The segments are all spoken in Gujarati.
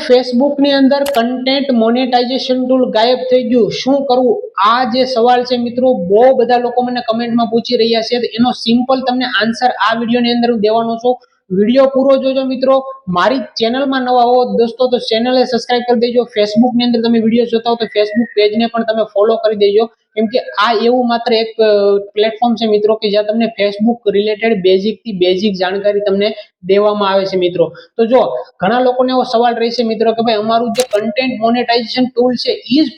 ફેસબુકની અંદર કન્ટેન્ટ મોનેટાઇઝેશન ટૂલ ગાયબ થઈ ગયું, શું કરવું? આ જે સવાલ છે મિત્રો, બહુ બધા લોકો મને કમેન્ટમાં પૂછી રહ્યા છે. એનો સિમ્પલ તમને આન્સર આ વિડીયોની અંદર હું દેવાનો છું. વિડીયો પૂરો જોજો મિત્રો. મારી ચેનલમાં નવા હો દોસ્તો તો ચેનલને સબસ્ક્રાઇબ કરી દેજો. ફેસબુકની અંદર તમે વિડીયો જોતા હો તો ફેસબુક પેજને પણ તમે ફોલો કરી દેજો, કેમ કે આ એવું માત્ર એક પ્લેટફોર્મ છે મિત્રો કે જ્યાં તમને ફેસબુક રિલેટેડ બેઝિક થી બેઝિક જાણકારી તમને દેવામાં આવે છે મિત્રો. તો જો ઘણા લોકોને એવો સવાલ રહેશે મિત્રો કે ભાઈ અમારું જે કન્ટેન્ટ મોનેટાઇઝેશન ટૂલ છે એ જ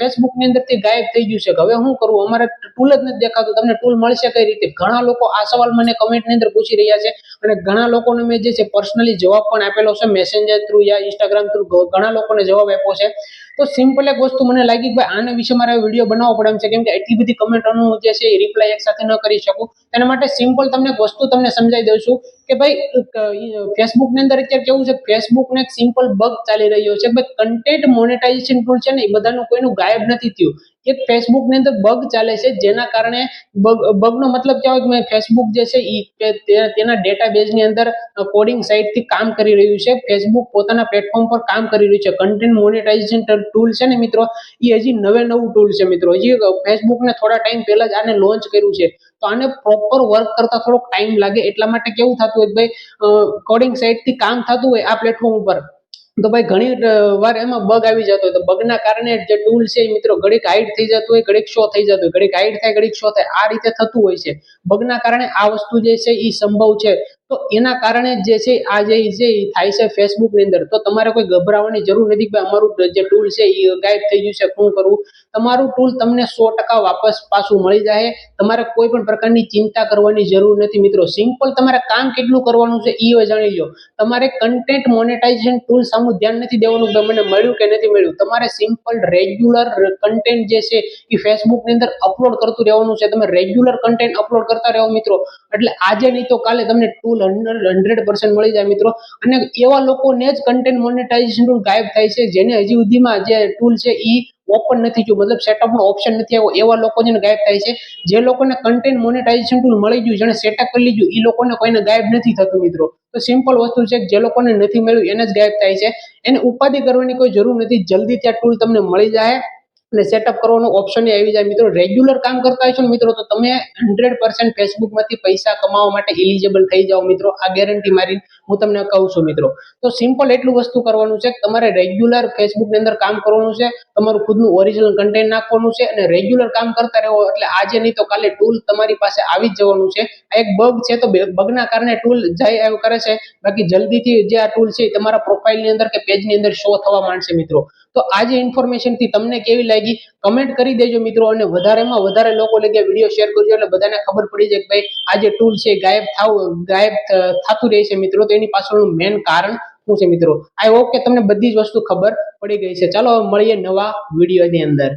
ફેસબુકની અંદરથી ગાયબ થઈ ગયું છે, હવે શું કરવું? અમારે ટૂલ જ નથી દેખાતું, તમને ટૂલ મળશે કઈ રીતે? ઘણા લોકો આ સવાલ મને કમેન્ટની અંદર પૂછી રહ્યા છે અને ઘણા લોકોને મેં જે છે પર્સનલી જવાબ પણ આપેલો છે, મેસેન્જર થ્રુ યા ઇન્સ્ટાગ્રામ થ્રુ ઘણા લોકોને જવાબ આપ્યો છે. તો સિમ્પલ એક વસ્તુ મને લાગી કે ભાઈ આના વિશે મારે વિડીયો બનાવવો પડે એમ છે, કેમ કે એટલી બધી કમેન્ટોનું જે છે એ રિપ્લાય એક સાથે ન કરી શકું. તેના માટે સિમ્પલ તમને એક વસ્તુ તમને સમજાવી દઉં છું કે ભાઈ ફેસબુકની અંદર અત્યારે કેવું છે, ફેસબુકને એક સિમ્પલ બગ ચાલી રહ્યો છે. ભાઈ કન્ટેન્ટ મોનેટાઇઝેશન ટૂલ છે ને એ બધાનું કોઈનું ગાયબ નથી થયું, એક ફેસબુકની અંદર બગ ચાલે છે, જેના કારણે બગનો મતલબ કહેવાય કે ફેસબુક જે છે એ તેના ડેટાબેઝની અંદર કોડિંગ સાઇટથી કામ કરી રહ્યું છે. ફેસબુક પોતાના પ્લેટફોર્મ પર કામ કરી રહ્યું છે. કન્ટેન્ટ મોનેટાઇઝેશન ટૂલ છે ને મિત્રો, એ હજી નવું ટૂલ છે મિત્રો. હજી ફેસબુકને થોડા ટાઈમ પહેલા જ આને લોન્ચ કર્યું છે, તો આને પ્રોપર વર્ક કરતા થોડોક ટાઈમ લાગે. એટલા માટે કેવું થતું હોય ભાઈ, કોડિંગ સાઇટથી કામ થતું હોય આ પ્લેટફોર્મ ઉપર, તો ભાઈ ઘણી વાર એમાં બગ આવી જતો હોય, તો બગના કારણે જે ટૂલ છે મિત્રો ઘડીક હાઈડ થઈ જતું હોય, ઘડીક શો થઈ જતું હોય, ઘડીક હાઈડ થાય, ઘડીક શો થાય, આ રીતે થતું હોય છે. બગના કારણે આ વસ્તુ જે છે એ સંભવ છે. તો એના કારણે જે છે આ જે થાય છે ફેસબુકની અંદર, તો તમારે કોઈ ગભરાવાની જરૂર નથી કે અમારું જે ટૂલ છે એ ગાયબ થઈ ગયું છે, શું કરવું? તમારું ટૂલ તમને 100% વાપસ પાછું મળી જાય. તમારે કોઈ પણ પ્રકારની ચિંતા કરવાની જરૂર નથી મિત્રો. સિમ્પલ તમારે કામ કેટલું કરવાનું છે એ જાણી લો. તમારે કન્ટેન્ટ મોનેટાઇઝેશન ટૂલ સામું ધ્યાન નથી દેવાનું કે મને મળ્યું કે નથી મળ્યું. તમારે સિમ્પલ રેગ્યુલર કન્ટેન્ટ જે છે એ ફેસબુકની અંદર અપલોડ કરતું રહેવાનું છે. તમે રેગ્યુલર કન્ટેન્ટ અપલોડ કરતા રહો મિત્રો, એટલે આજે નહીં તો કાલે તમને ટૂલ 100% મળી જાય મિત્રો. અને એવા લોકોને જ કન્ટેન્ટ મોનેટાઇઝેશન ટૂલ ગાયબ થાય છે જેને હજી સુધીમાં જે ટૂલ છે એ ઓપન નથી થયું, મતલબ સેટઅપનો ઓપ્શન નથી આવ્યો, એવા લોકો જેને ગાયબ થાય છે. જે લોકોને કન્ટેન્ટ મોનેટાઇઝેશન ટૂલ મળી ગયું, જેને સેટઅપ કરી લીધું, એ લોકોને કોઈને ગાયબ નથી થતું મિત્રો. તો સિમ્પલ વસ્તુ છે, જે લોકોને નથી મળ્યું એને જ ગાયબ થાય છે. એને ઉપાધિ કરવાની કોઈ જરૂર નથી, જલ્દી ત્યાં ટૂલ તમને મળી જાય અને સેટઅપ કરવાનો ઓપ્શન આવી જાય મિત્રો. રેગ્યુલર કામ કરતા હશો ને મિત્રો, તો તમે 100% ફેસબુકમાંથી પૈસા કમાવા માટે એલિજિબલ થઈ જાઓ મિત્રો. આ ગેરંટી મારી હું તમને કહું છું મિત્રો. તો સિમ્પલ એટલું વસ્તુ કરવાનું છે, તમારે રેગ્યુલર ફેસબુકની અંદર કામ કરવાનું છે, તમારું ખુદનું ઓરિજિનલ કન્ટેન્ટ નાખવાનું છે અને રેગ્યુલર કામ કરતા રહો, એટલે આજે નહીં તો કાલે ટૂલ તમારી પાસે આવી જ જવાનું છે. આ એક બગ છે, તો બગના કારણે ટૂલ જાય એવું કરે છે, બાકી જલ્દીથી જે આ ટૂલ છે તમારા પ્રોફાઇલની અંદર કે પેજની અંદર શો થવા માંડશે મિત્રો. તો આ જે ઇન્ફોર્મેશન થી તમને કેવી લાગી કમેન્ટ કરી દેજો મિત્રો, અને વધારેમાં વધારે લોકો લગે વિડીયો શેર કરજો, એટલે બધાને ખબર પડી જાય કે ભાઈ આ જે ટૂલ છે ગાયબ થતું રહે છે મિત્રો. તો એની પાછળનું મેન કારણ શું છે મિત્રો? આઈ હોપ કે તમને બધી જ વસ્તુ ખબર પડી ગઈ છે. ચાલો મળીએ નવા વિડીયોની અંદર.